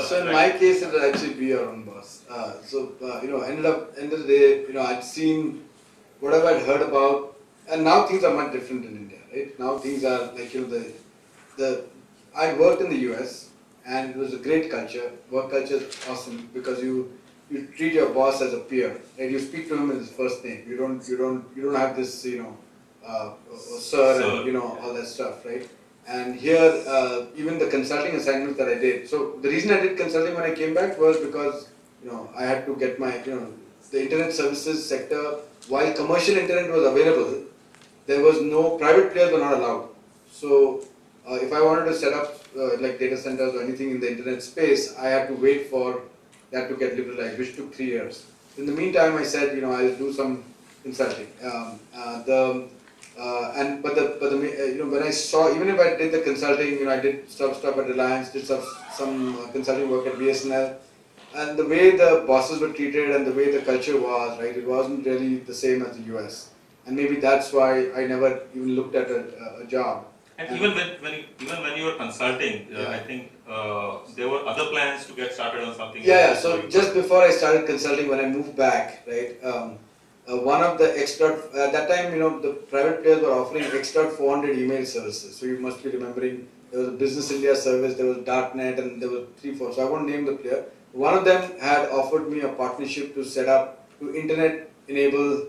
So in my case, it would actually be your own boss. End of the day, I'd seen whatever I'd heard about, and now things are much different in India, right? Now things are like, I worked in the US, and it was a great culture. Work culture is awesome because you treat your boss as a peer, right? You speak to him as his first name. You don't have this, sir, and all that stuff, right? And here, even the consulting assignments that I did. So the reason I did consulting when I came back was because I had to get my the internet services sector. While commercial internet was available, there was no private players were not allowed. So if I wanted to set up like data centers or anything in the internet space, I had to wait for that to get liberalized, which took 3 years. In the meantime, I said, I'll do some consulting. When I saw, even if I did the consulting, I did stuff at Reliance, did some consulting work at BSNL, and the way the bosses were treated and the way the culture was, right, it wasn't really the same as the US. And maybe that's why I never even looked at a job. And even when you were consulting, I think there were other plans to get started on something. Yeah. So just before I started consulting, when I moved back, right, one of the extra at that time, the private players were offering extra 400 email services. So you must be remembering there was a Business India service, there was .NET, and there were 3-4. So I won't name the player. One of them had offered me a partnership to set up to internet enable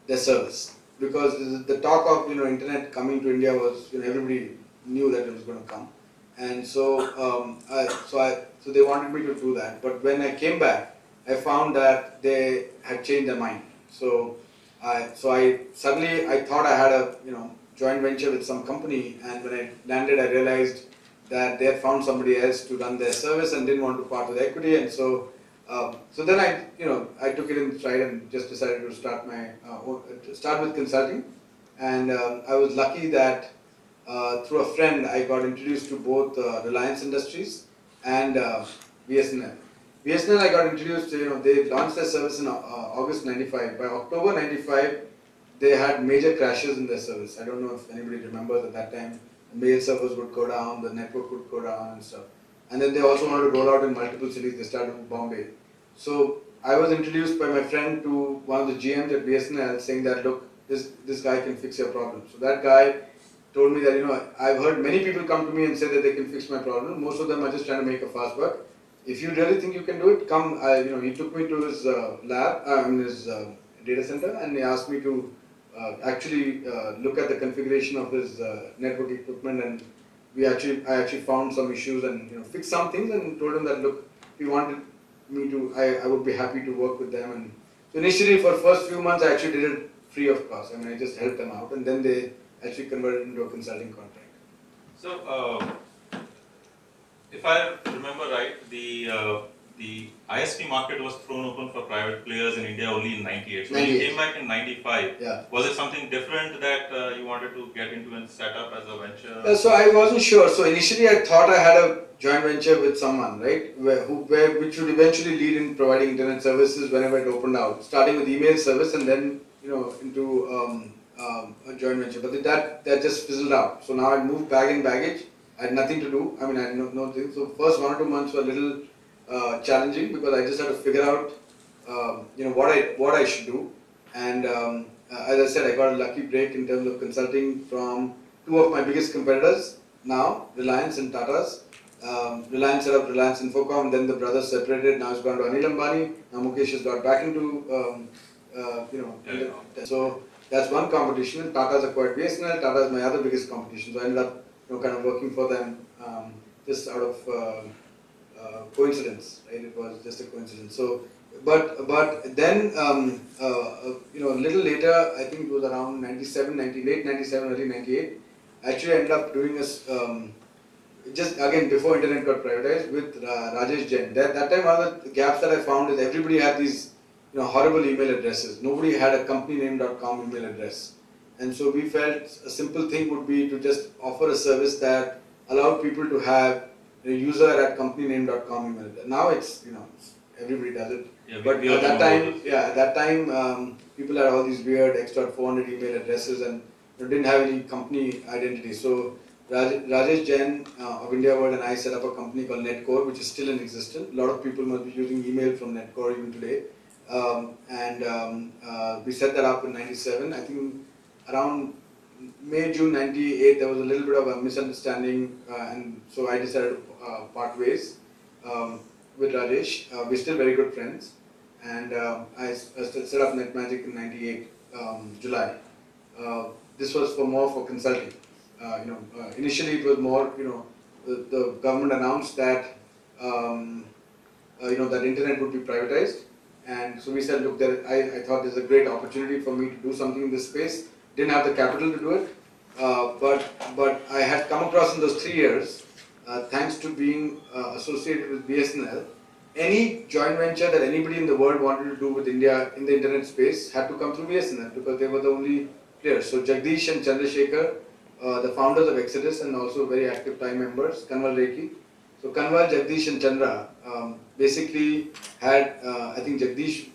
their service, because the talk of internet coming to India was everybody knew that it was going to come, and so so they wanted me to do that. But when I came back, I found that they had changed their mind. So I suddenly thought I had a joint venture with some company, and when I landed, I realized that they had found somebody else to run their service and didn't want to part with equity, and so then I took it in stride and just decided to start with consulting, and I was lucky that through a friend I got introduced to both Reliance Industries and BSNL. BSNL I got introduced to, they launched their service in August '95. By October '95, they had major crashes in their service. I don't know if anybody remembers at that time. The mail servers would go down, the network would go down and stuff. And then they also wanted to roll out in multiple cities. They started in Bombay. So I was introduced by my friend to one of the GMs at BSNL saying that, look, this guy can fix your problem. So that guy told me that, I've heard many people come to me and say that they can fix my problem. Most of them are just trying to make a fast buck. If you really think you can do it, come. He took me to his his data center, and he asked me to actually look at the configuration of his network equipment, and I actually found some issues and fixed some things, and told him that, look, if you wanted me to, I would be happy to work with them. And so initially, for the first few months, I actually did it free of cost. I mean, I just helped them out, and then they actually converted into a consulting contract. So, if I remember right, the ISP market was thrown open for private players in India only in '98. So when you came back in '95, was it something different that you wanted to get into and set up as a venture? So I wasn't sure. So initially I thought I had a joint venture with someone, right, which would eventually lead in providing internet services whenever it opened out, starting with email service and then into a joint venture. But that just fizzled out. So now I moved bag and baggage. I had nothing to do. I mean, I had no thing. So first 1 or 2 months were a little challenging because I just had to figure out what I should do. And as I said, I got a lucky break in terms of consulting from two of my biggest competitors now, Reliance and Tata's. Reliance set up Reliance Infocom, then the brothers separated. Now it's gone to Anil Ambani. Now Mukesh has got back into so that's one competition. And Tata's acquired BSNL. Tata is my other biggest competition. So I ended up kind of working for them just out of coincidence, right? It was just a coincidence. So, but then a little later, I think it was around late 97, early 98. Actually, I ended up doing just again before internet got privatized with Rajesh Jain. That time, one of the gaps that I found is everybody had these horrible email addresses. Nobody had a companyname.com email address. And so we felt a simple thing would be to just offer a service that allowed people to have a user at companyname.com email address. Now it's, everybody does it. Yeah, but at that time, people had all these weird extra 400 email addresses and didn't have any company identity. So Rajesh Jain of India World and I set up a company called Netcore, which is still in existence. A lot of people must be using email from Netcore even today. We set that up in '97. I think around May, June '98, there was a little bit of a misunderstanding, and so I decided to part ways with Rajesh. We're still very good friends, and I set up Netmagic in '98 July. This was for consulting. Initially it was more, the government announced that, that internet would be privatized, and so we said, look, I thought there's a great opportunity for me to do something in this space. Didn't have the capital to do it, but I had come across in those 3 years, thanks to being associated with BSNL, any joint venture that anybody in the world wanted to do with India in the internet space had to come through BSNL because they were the only players. So Jagdish and Chandrasekhar, the founders of Exodus and also very active TiE members, Kanwal Rekhi. So Kanwal, Jagdish and Chandra basically had, I think Jagdish,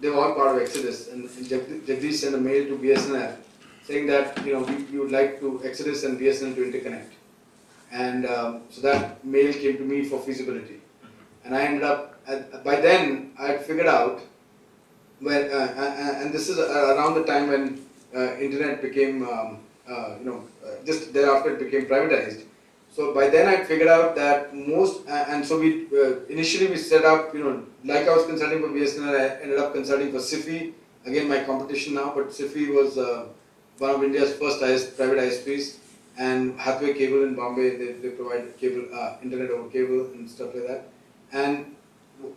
they were all part of Exodus, and Jagdish sent a mail to BSNL saying that we would like to Exodus and BSNL to interconnect. And so that mail came to me for feasibility. And I ended up, by then I had figured out, and this is around the time when internet became, just thereafter it became privatized. So by then I figured out that and so we initially we set up, like I was consulting for BSNL, I ended up consulting for SIFI, again my competition now, but SIFI was one of India's first private ISPs, and Hathway Cable in Bombay, they provide cable, internet over cable and stuff like that. And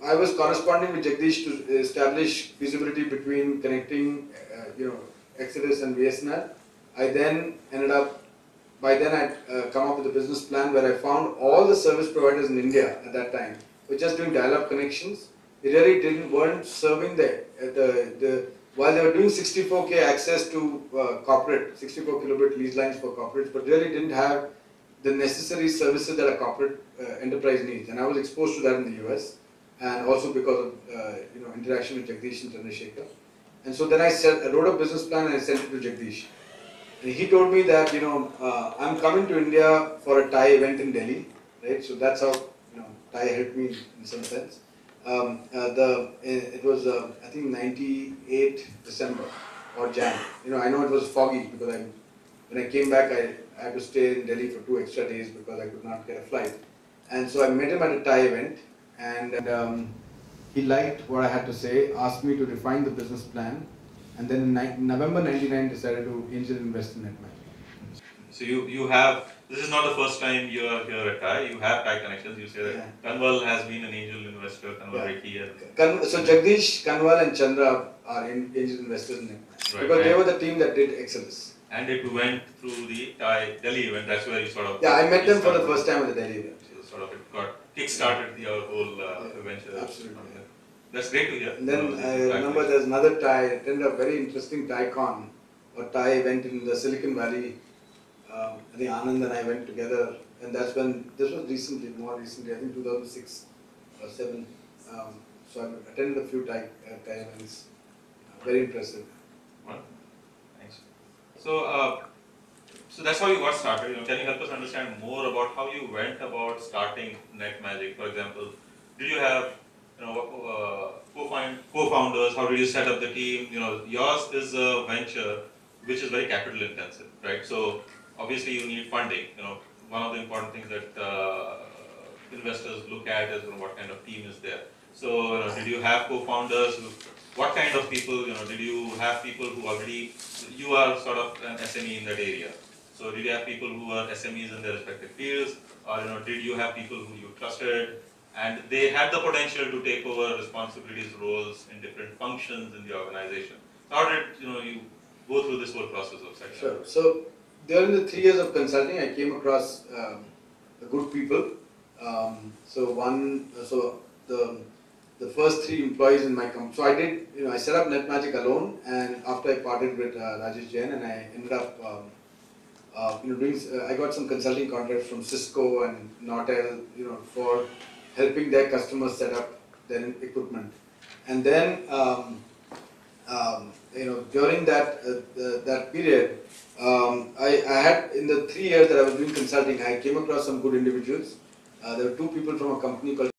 I was corresponding with Jagdish to establish feasibility between connecting, Exodus and BSNL. I then ended up, by then I'd come up with a business plan where I found all the service providers in India at that time were just doing dial-up connections. They really weren't serving while they were doing 64K access to corporate, 64 kilobit lease lines for corporates, but really didn't have the necessary services that a corporate enterprise needs. And I was exposed to that in the US, and also because of interaction with Jagdish and Chandrasekhar. And so then I wrote a business plan and I sent it to Jagdish. And he told me that, I'm coming to India for a TiE event in Delhi, right? So that's how, TiE helped me in some sense. It was, I think, 98 December or Jan. I know it was foggy because when I came back, I had to stay in Delhi for 2 extra days because I could not get a flight. And so I met him at a TiE event, and he liked what I had to say, asked me to refine the business plan, and then in November '99 decided to angel invest in Netmagic. So you have, this is not the first time you are here at TiE, you have TiE connections. You say that Kanwal has been an angel investor, Kanwal Rekhi. So Jagdish, Kanwal and Chandra are angel investors in Netmagic, because they were the team that did Exodus. And it went through the TiE Delhi event, that's where you sort of... Yeah, I met them for the first time at the Delhi event. So sort of it got kick-started your whole venture. Absolutely. That's great to hear. And then I remember there's another TiE, I attended a very interesting TiECon, or TiE event in the Silicon Valley. I think Anand and I went together, and that's when, this was more recently, I think 2006 or 7. So I attended a few TiE events. Very impressive. Well, thanks. So that's how you got started. Can you help us understand more about how you went about starting Netmagic? For example, did you have co-founders? How did you set up the team? Yours is a venture which is very capital intensive, right? So obviously you need funding. One of the important things that investors look at is what kind of team is there. So did you have co-founders? What kind of people? Did you have people who already, you are sort of an SME in that area. So did you have people who are SMEs in their respective fields, or did you have people who you trusted and they had the potential to take over responsibilities, roles in different functions in the organization? How did you go through this whole process of setting? Sure. So during the 3 years of consulting, I came across good people. The first 3 employees in my company. So I did, I set up Netmagic alone, and after I parted with Rajesh Jain, and I ended up I got some consulting contracts from Cisco and Nortel, for helping their customers set up their equipment. And then during that period, I had, in the 3 years that I was doing consulting, I came across some good individuals. There were two people from a company called